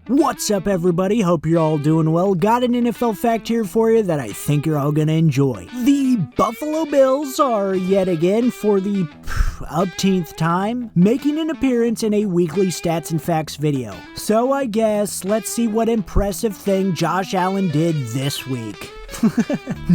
What's up, everybody? Hope you're all doing well. Got an NFL fact here for you that I think you're all going to enjoy. The Buffalo Bills are yet again, for the umpteenth time, making an appearance in a weekly stats and facts video. So I guess let's see what impressive thing Josh Allen did this week.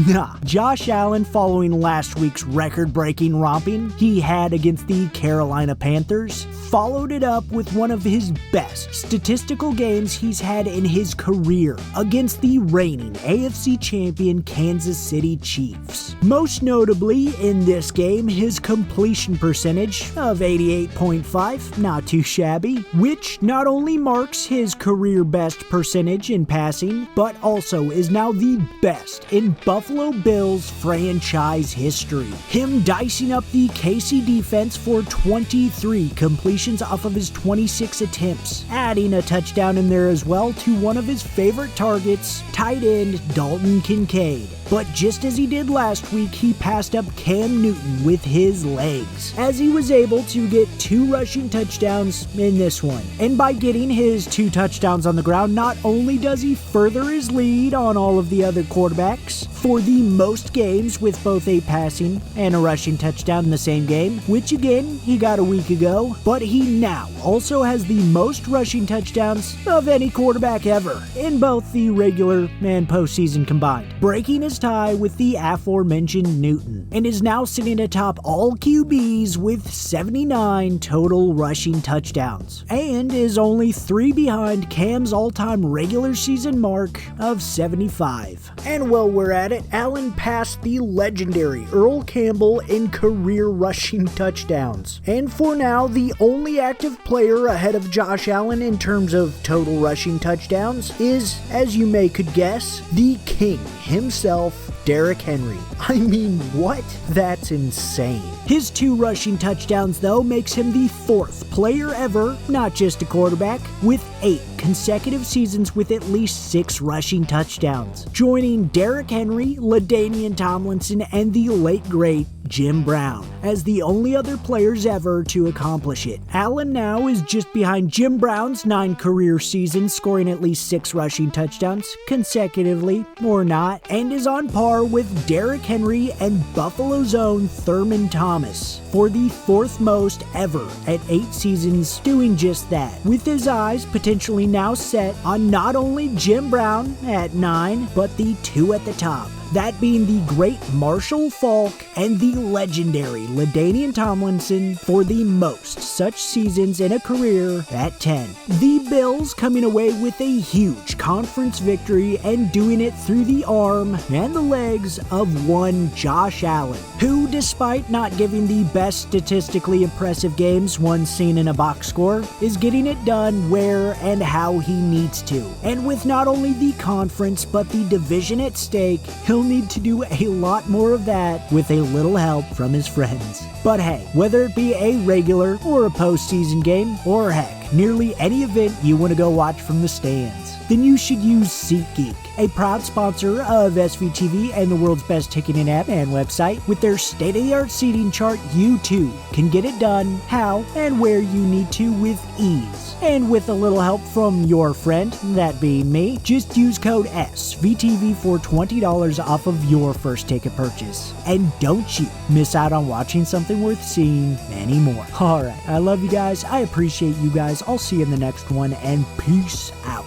Nah, Josh Allen, following last week's record-breaking romping he had against the Carolina Panthers, followed it up with one of his best statistical games he's had in his career against the reigning AFC champion Kansas City Chiefs. Most notably in this game, his completion percentage of 88.5, not too shabby, which not only marks his career best percentage in passing, but also is now the best in Buffalo Bills franchise history. Him dicing up the KC defense for 23 completions off of his 26 attempts, adding a touchdown in there as well to one of his favorite targets, tight end Dalton Kincaid. But just as he did last week, he passed up Cam Newton with his legs, as he was able to get 2 rushing touchdowns in this one. And by getting his 2 touchdowns on the ground, not only does he further his lead on all of the other quarterbacks for the most games with both a passing and a rushing touchdown in the same game, which again, he got a week ago, but he now also has the most rushing touchdowns of any quarterback ever in both the regular and postseason combined, breaking his tie with the aforementioned Newton, and is now sitting atop all QBs with 79 total rushing touchdowns, and is only 3 behind Cam's all-time regular season mark of 75. And while we're at it, Allen passed the legendary Earl Campbell in career rushing touchdowns, and for now the only active player ahead of Josh Allen in terms of total rushing touchdowns is, as you may could guess, the king himself, Derrick Henry. I mean, what? That's insane. His 2 rushing touchdowns, though, makes him the 4th player ever, not just a quarterback, with 8 consecutive seasons with at least 6 rushing touchdowns, joining Derrick Henry, LaDainian Tomlinson, and the late great Jim Brown as the only other players ever to accomplish it. Allen now is just behind Jim Brown's 9 career seasons, scoring at least 6 rushing touchdowns consecutively or not, and is on par with Derrick Henry and Buffalo's own Thurman Thomas for the 4th most ever at 8 seasons doing just that, with his eyes potentially now set on not only Jim Brown at 9, but the 2 at the top, that being the great Marshall Faulk and the legendary LaDainian Tomlinson for the most such seasons in a career at 10. The Bills coming away with a huge conference victory and doing it through the arm and the legs of one Josh Allen, who, despite not giving the best statistically impressive games once seen in a box score, is getting it done where and how he needs to. And with not only the conference but the division at stake, he'll need to do a lot more of that with a little help from his friends. But hey, whether it be a regular or a postseason game, or heck, nearly any event you want to go watch from the stands, then you should use SeatGeek, a proud sponsor of SVTV and the world's best ticketing app and website. With their state-of-the-art seating chart, you too can get it done how and where you need to with ease. And with a little help from your friend, that being me, just use code SVTV for $20 off of your first ticket purchase. And don't you miss out on watching something worth seeing anymore. Alright, I love you guys, I appreciate you guys, I'll see you in the next one, and peace out.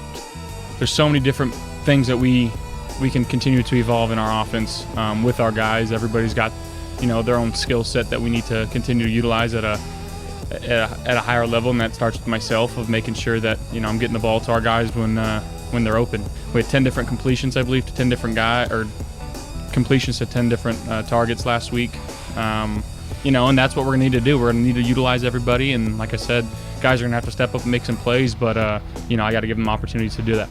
There's so many different things that we can continue to evolve in our offense with our guys. Everybody's got, their own skill set that we need to continue to utilize at a higher level, and that starts with myself, of making sure that I'm getting the ball to our guys when they're open. We had 10 different completions, I believe, to 10 different completions to 10 different targets last week. And that's what we're gonna need to do. We're gonna need to utilize everybody, and like I said, guys are gonna have to step up and make some plays, but I got to give them opportunities to do that.